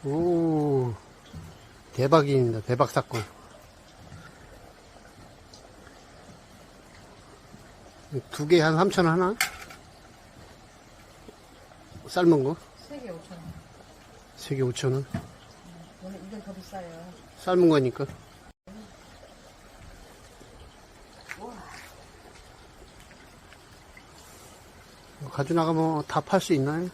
오, 대박입니다. 대박 사건. 두 개 한 3,000원 하나? 삶은 거? 3개 5,000원. 3개 5,000원? 오늘 이건 더 비싸요. 삶은 거니까. 가져나가면 다 팔 수 있나요?